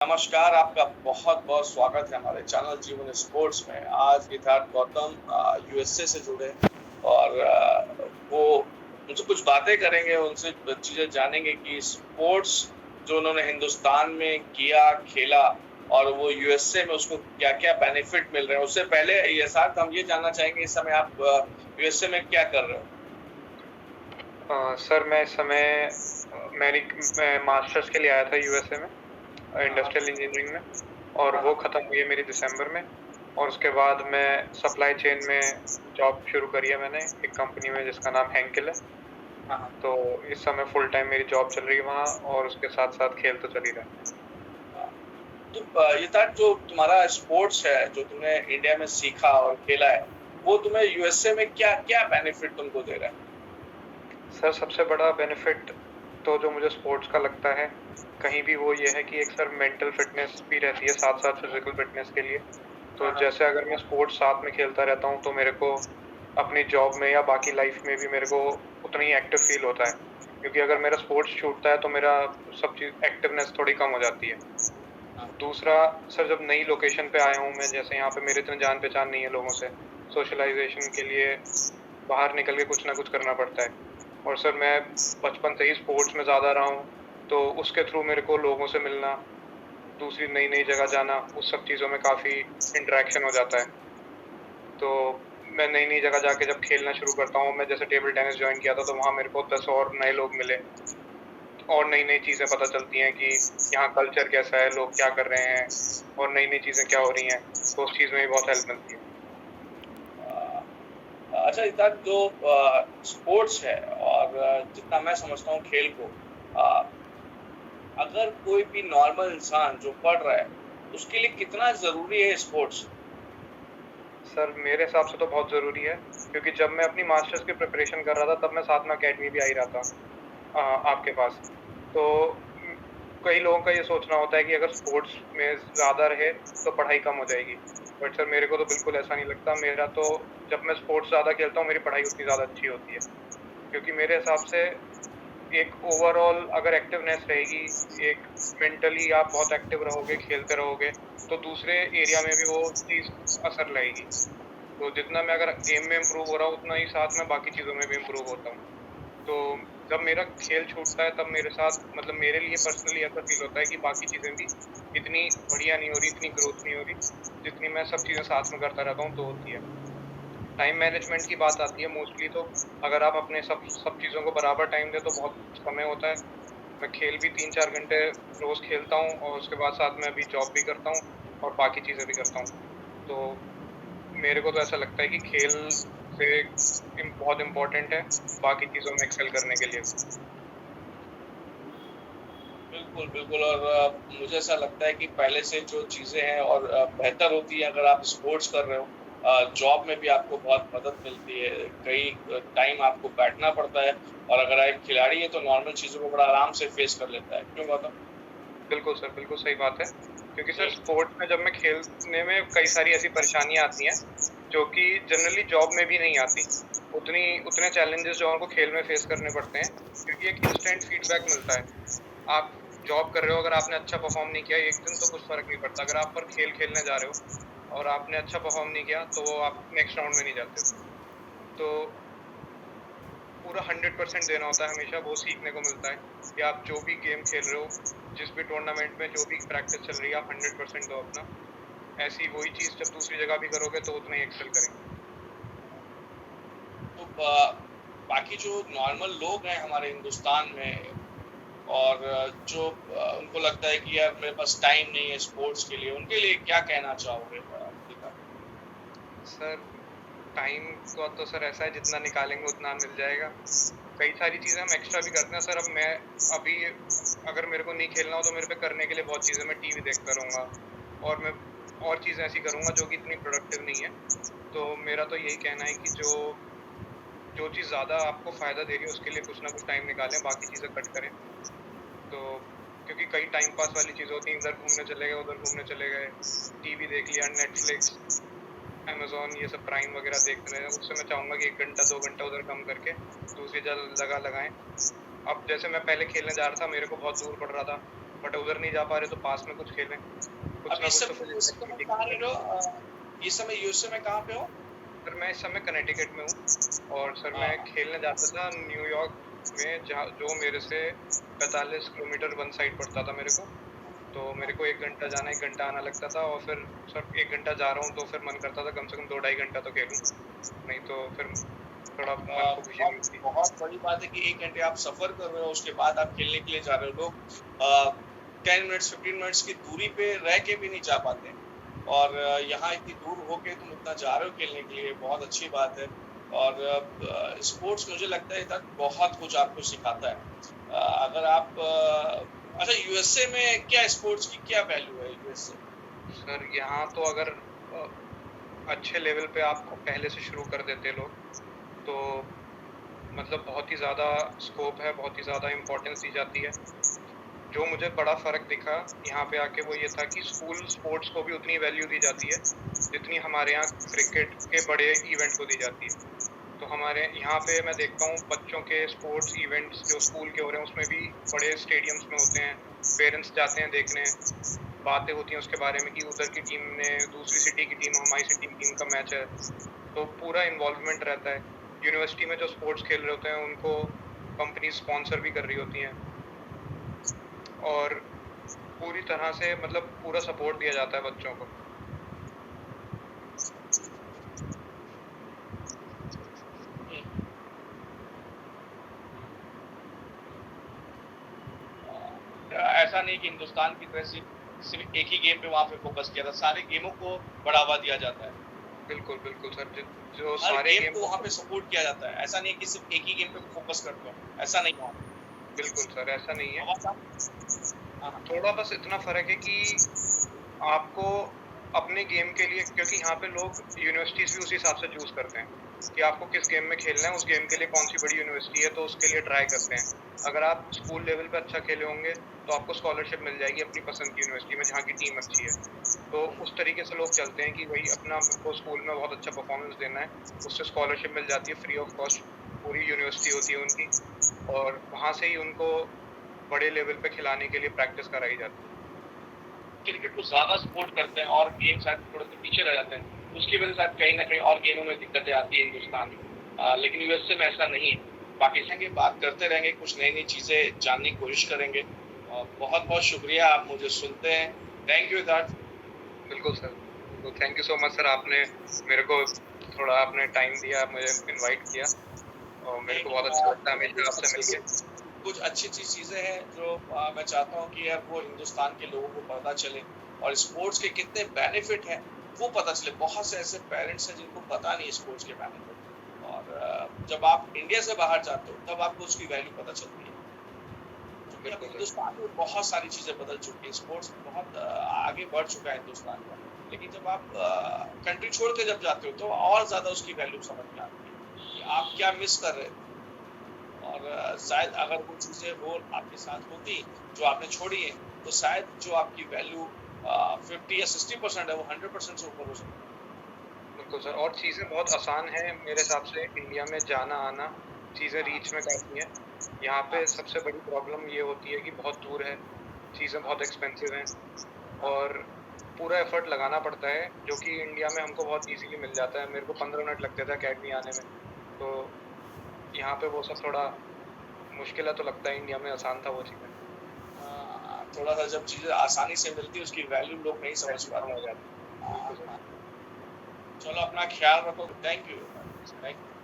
नमस्कार, आपका बहुत-बहुत स्वागत है हमारे चैनल जीवन स्पोर्ट्स में। आज सिद्धार्थ गौतम यूएसए से जुड़े हैं और वो उनसे कुछ बातें करेंगे, उनसे चीज़ें जानेंगे कि स्पोर्ट्स जो उन्होंने हिंदुस्तान में किया, खेला और वो यूएसए में उसको क्या-क्या बेनिफिट मिल रहे हैं। उससे पहले यथार्थ हम ये जानना चाहेंगे इस समय आप यूएसए में क्या कर रहे हो? सर मैं इस समय मैं मास्टर्स के लिए आया था यूएसए में हाँ, हाँ। इंडस्ट्रियल इंजीनियरिंग में और हाँ, वो हाँ। ख़त्म हुई है मेरी दिसंबर में और उसके बाद मैं सप्लाई चेन में जॉब शुरू करी है मैंने एक कंपनी में जिसका नाम हेंकेल है। हाँ, हाँ। तो इस समय फुल टाइम मेरी जॉब चल रही है वहाँ और उसके साथ-साथ खेल तो चल ही रहा है। तो ये था जो तुम्हारा स्पोर्ट्स है, जो तुमने इंडिया में सीखा और खेला है, वो तुम्हें यूएसए में क्या-क्या बेनिफिट तुमको दे रहा है? सर सबसे बड़ा बेनिफिट तो जो मुझे स्पोर्ट्स का लगता है, कहीं भी वो ये है कि एक सर मेंटल फिटनेस भी रहती है साथ-साथ फिज़िकल फिटनेस के लिए। तो हाँ, हाँ। जैसे अगर मैं स्पोर्ट्स साथ में खेलता रहता हूँ, तो मेरे को अपनी जॉब में या बाकी लाइफ में भी मेरे को उतना ही एक्टिव फ़ील होता है। क्योंकि अगर मेरा स्पोर्ट्स छूटता है, तो मेरा सब चीज़ एक्टिवनेस थोड़ी कम हो जाती है। हाँ, दूसरा सर जब नई लोकेशन पे आया हूँ मैं, जैसे यहाँ पे मेरे इतने जान-पहचान नहीं है लोगों से, सोशलाइज़ेशन के लिए बाहर निकल के कुछ ना कुछ करना पड़ता है। और सर मैं बचपन से ही स्पोर्ट्स में ज़्यादा रहा हूँ, तो उसके थ्रू मेरे को लोगों से मिलना, दूसरी नई-नई जगह जाना, उस सब चीज़ों में काफ़ी इंटरैक्शन हो जाता है। तो मैं नई-नई जगह जाके जब खेलना शुरू करता हूँ, मैं जैसे टेबल टेनिस जॉइन किया था, तो वहाँ मेरे को 10 और नए लोग मिले और नई-नई चीज़ें पता चलती हैं कि यहाँ कल्चर कैसा है, लोग क्या कर रहे हैं और नई-नई चीज़ें क्या हो रही हैं, तो उस चीज़ में भी बहुत हेल्प मिलती है। अच्छा इतना जो स्पोर्ट्स है और जितना मैं समझता हूँ खेल को अ, अगर कोई भी नॉर्मल इंसान जो पढ़ रहा है, उसके लिए कितना ज़रूरी है स्पोर्ट्स? सर मेरे हिसाब से तो बहुत ज़रूरी है, क्योंकि जब मैं अपनी मास्टर्स की प्रिपरेशन कर रहा था, तब मैं साथ में अकेडमी भी आ ही रहा था आपके पास। तो कई लोगों का ये सोचना होता है कि अगर स्पोर्ट्स में ज़्यादा रहे, तो पढ़ाई कम हो जाएगी। बट सर मेरे को तो बिल्कुल ऐसा नहीं लगता, मेरा तो जब मैं स्पोर्ट्स ज़्यादा खेलता हूँ, मेरी पढ़ाई उतनी ज़्यादा अच्छी होती है। क्योंकि मेरे हिसाब से एक ओवरऑल अगर एक्टिवनेस रहेगी, एक मेंटली आप बहुत एक्टिव रहोगे, खेलते रहोगे, तो दूसरे एरिया में भी वो चीज़ असर लाएगी। तो जितना मैं अगर गेम में इम्प्रूव हो रहा हूँ, उतना ही साथ में बाकी चीज़ों में भी इम्प्रूव होता हूँ। तो जब मेरा खेल छूटता है, तब मेरे साथ मतलब मेरे लिए पर्सनली ऐसा फ़ील होता है कि बाकी चीज़ें भी इतनी बढ़िया नहीं हो रही, इतनी ग्रोथ नहीं हो रही, जितनी मैं सब चीज़ें साथ में करता रहता हूँ, तो होती है। टाइम मैनेजमेंट की बात आती है मोस्टली, तो अगर आप अपने सब सब चीज़ों को बराबर टाइम दें, तो बहुत समय होता है। मैं खेल भी 3-4 घंटे रोज़ खेलता हूँ और उसके बाद साथ में अभी जॉब भी करता हूँ और बाकी चीज़ें भी करता हूँ। तो मेरे को तो ऐसा लगता है कि खेल से बहुत इम्पोर्टेंट है, बाकी चीज़ों में एक्सेल करने के लिए। बिल्कुल, बिल्कुल और मुझे ऐसा लगता है कि पहले से जो चीज़ें हैं और बेहतर होती हैं अगर आप स्पोर्ट्स कर रहे हो। जॉब में भी आपको बहुत मदद मिलती है, कई टाइम आपको बैठना पड़ता है और अगर आप एक खिलाड़ी हैं तो नॉर्मल चीज़ों को बड़ा आराम से फेस कर लेता है। क्यों गौतम? बिल्कुल सर, बिल्कुल सही बात है। क्योंकि सर जी, स्पोर्ट्स में जब मैं खेलने में कई सारी ऐसी परेशानियाँ आती हैं, जो कि जनरली जॉब में भी नहीं आती। उतने चैलेंजेस जो हमको खेल में फेस करने पड़ते हैं, क्योंकि एक इंस्टेंट फीडबैक मिलता है। आप जॉब कर रहे हो, अगर आपने अच्छा परफ़ॉर्म नहीं किया, एक दिन तो कुछ फ़र्क नहीं पड़ता। अगर आप पर खेल खेलने जा रहे हो और आपने अच्छा परफ़ॉर्म नहीं किया, तो वो आप नेक्स्ट राउंड में नहीं जाते हो। तो पूरा 100% देना होता है हमेशा, वो सीखने को मिलता है कि आप जो भी गेम खेल रहे हो, जिस भी टूर्नामेंट में जो भी प्रैक्टिस चल रही है, आप 100% दो अपना। ऐसी वही चीज़ जब दूसरी जगह भी करोगे, तो उतना ही एक्सेल करेंगे। तो बाकी जो नॉर्मल लोग हैं हमारे हिंदुस्तान में और जो उनको लगता है कि यार मेरे पास टाइम नहीं है स्पोर्ट्स के लिए, उनके लिए क्या कहना चाहोगे सिद्धार्थ? सर टाइम का तो सर ऐसा है, जितना निकालेंगे उतना मिल जाएगा। कई सारी चीज़ें हम एक्स्ट्रा भी करते हैं सर। अब मैं अभी अगर मेरे को नहीं खेलना हो, तो मेरे पे करने के लिए बहुत चीज़ें, मैं टीवी देखता रहूँगा और मैं और चीज़ें ऐसी करूँगा जो कि इतनी प्रोडक्टिव नहीं है। तो मेरा तो यही कहना है कि जो जो चीज़ ज़्यादा आपको फ़ायदा दे रही है, उसके लिए कुछ ना कुछ टाइम निकालें, बाकी चीज़ें कट करें। तो क्योंकि कई टाइम पास वाली चीज़ें होती हैं, इधर घूमने चले गए, उधर घूमने चले गए, टीवी देख लिया, नेटफ्लिक्स, अमेज़न, ये सब प्राइम वगैरह देखते रहे। उससे मैं चाहूँगा कि 1 घंटा 2 घंटा उधर कम करके दूसरी जगह लगाएँ। अब जैसे मैं पहले खेलने जा रहा था, मेरे को बहुत दूर पड़ रहा था, बट उधर नहीं जा पा रहे तो पास में कुछ खेलें, कुछ अब ना इस कुछ तो समय फिजिकल यूएसए में एक्टिविटी कहाँ करते रह रहें। रहे हो? इस समय यूएसए में कहाँ पे हो? सर मैं इस समय कनेटिकट में हूँ और सर मैं हाँ, खेलने जाता था न्यूयॉर्क में, जहाँ जो मेरे से 45 किलोमीटर वन साइड पड़ता था मेरे को। तो मेरे को 1 घंटा जाना 1 घंटा आना लगता था, और फिर सर 1 घंटा जा रहा हूँ तो फिर मन करता था कम से कम 2 ढाई घंटा तो खेलूँ, नहीं तो फिर थोड़ा मन को खुशी नहीं बहुत मिलती। बहुत बड़ी बात है कि 1 घंटे आप सफर कर रहे हो, उसके बाद आप खेलने के लिए जा रहे हो। लोग 10 मिनट्स 15 मिनट्स की दूरी पे रह के भी नहीं जा पाते, और यहाँ इतनी दूर होके तुम इतना जा रहे हो खेलने के लिए, बहुत अच्छी बात है। और स्पोर्ट्स मुझे लगता है इधर बहुत कुछ आपको सिखाता है। अगर आप अच्छा, यूएसए में क्या स्पोर्ट्स की क्या वैल्यू है यूएसए? सर यहाँ तो अगर अ, अच्छे लेवल पे आप पहले से शुरू कर देते लोग, तो मतलब बहुत ही ज़्यादा स्कोप है, बहुत ही ज़्यादा इम्पोर्टेंस दी जाती है। जो मुझे बड़ा फ़र्क दिखा यहाँ पे आके वो ये था कि स्कूल स्पोर्ट्स को भी उतनी वैल्यू दी जाती है, जितनी हमारे यहाँ क्रिकेट के बड़े इवेंट को दी जाती है। तो हमारे यहाँ पे मैं देखता हूँ बच्चों के स्पोर्ट्स इवेंट्स जो स्कूल के हो रहे हैं उसमें भी बड़े स्टेडियम्स में होते हैं, पेरेंट्स जाते हैं देखने, बातें होती हैं उसके बारे में कि उधर की टीम ने दूसरी सिटी की टीम, हमारी सिटी की टीम का मैच है, तो पूरा इन्वॉल्वमेंट रहता है। यूनिवर्सिटी में जो स्पोर्ट्स खेल रहे होते हैं उनको कंपनी स्पॉन्सर भी कर रही होती हैं, और पूरी तरह से मतलब पूरा सपोर्ट दिया जाता है बच्चों को। ऐसा नहीं कि हिंदुस्तान की तरह सिर्फ एक ही गेम पे वहां पे फोकस किया था, सारे गेमों को बढ़ावा दिया जाता है। बिल्कुल, बिल्कुल सर, जो हर सारे गेम गेम को को वहां पे सपोर्ट किया जाता है, ऐसा नहीं कि सिर्फ एक ही गेम पे फोकस करते हो, ऐसा नहीं है। बिल्कुल सर, ऐसा नहीं है। आवाज हाँ, हाँ। थोड़ा बस इतना फ़र्क है कि आपको अपने गेम के लिए, क्योंकि यहाँ पे लोग यूनिवर्सिटीज़ भी उसी हिसाब से चूज़ करते हैं कि आपको किस गेम में खेलना है, उस गेम के लिए कौन-सी बड़ी यूनिवर्सिटी है, तो उसके लिए ट्राई करते हैं। अगर आप स्कूल लेवल पे अच्छा खेले होंगे, तो आपको स्कॉलरशिप मिल जाएगी अपनी पसंद की यूनिवर्सिटी में, जहाँ की टीम अच्छी है। तो उस तरीके से लोग चलते हैं कि वही अपना को स्कूल में बहुत अच्छा परफॉर्मेंस देना है, उससे स्कॉलरशिप मिल जाती है फ्री ऑफ कॉस्ट, पूरी यूनिवर्सिटी होती है उनकी, और वहाँ से ही उनको बड़े लेवल पे खिलाने के लिए प्रैक्टिस कराई जाती है। क्रिकेट को ज्यादा सपोर्ट करते हैं और गेम शायद थोड़े से पीछे रह जाते हैं, उसकी वजह से कहीं ना कहीं और गेमों में दिक्कतें आती है हिंदुस्तान में। लेकिन यूएसए में ऐसा नहीं है। बाकी संगे बात करते रहेंगे, कुछ नई नई चीजें जानने की कोशिश करेंगे। और बहुत बहुत शुक्रिया, आप मुझे सुनते हैं। Thank you that. बिल्कुल सर, बिल्कुल, thank you so much sir, आपने मेरे को थोड़ा आपने टाइम दिया, मुझे इनवाइट किया, और मेरे को बहुत अच्छा लगता है हमेशा आपसे मिलके। कुछ अच्छी अच्छी चीजें हैं जो मैं चाहता हूँ कि यार वो हिंदुस्तान के लोगों को पता चले, और स्पोर्ट्स के कितने बेनिफिट हैं वो पता चले। बहुत से ऐसे पेरेंट्स हैं जिनको पता नहीं स्पोर्ट्स के बेनिफिट, और जब आप इंडिया से बाहर जाते हो तब आपको उसकी वैल्यू पता चलती है। क्योंकि अब बिल्कुल सर, हिंदुस्तान में बहुत सारी चीजें बदल चुकी है, स्पोर्ट्स बहुत आगे बढ़ चुका है हिंदुस्तान का। लेकिन जब आप कंट्री छोड़ के जब जाते हो तो और ज्यादा उसकी वैल्यू समझ में आती है कि आप क्या मिस कर रहे थे। और शायद अगर वो चीजें वो आपके साथ होती जो आपने छोड़ी है, तो शायद जो आपकी वैल्यू 50 या 60% है वो 100% से ऊपर हो सकती बिल्कुल सर, और चीज़ें बहुत आसान हैं मेरे हिसाब से इंडिया में जाना-आना, चीज़ें है। रीच में काफ़ी हैं। यहाँ हाँ, पे सबसे बड़ी प्रॉब्लम ये होती है कि बहुत दूर है, चीज़ें हाँ, बहुत एक्सपेंसिव हैं, हाँ, और पूरा एफर्ट लगाना पड़ता है, जो कि इंडिया में हमको बहुत ईज़िली मिल जाता है। मेरे को 15 मिनट लगते थे अकेडमी आने में, तो यहाँ पे वो सब थोड़ा मुश्किल है, तो लगता है इंडिया में आसान था वो चीज़ें। थोड़ा सा जब चीजें आसानी से मिलती है उसकी वैल्यू लोग नहीं समझ वैल्यू कम पाते। हो जाती है। बिल्कुल सर। चलो अपना ख्याल रखो। Thank you. Thank you.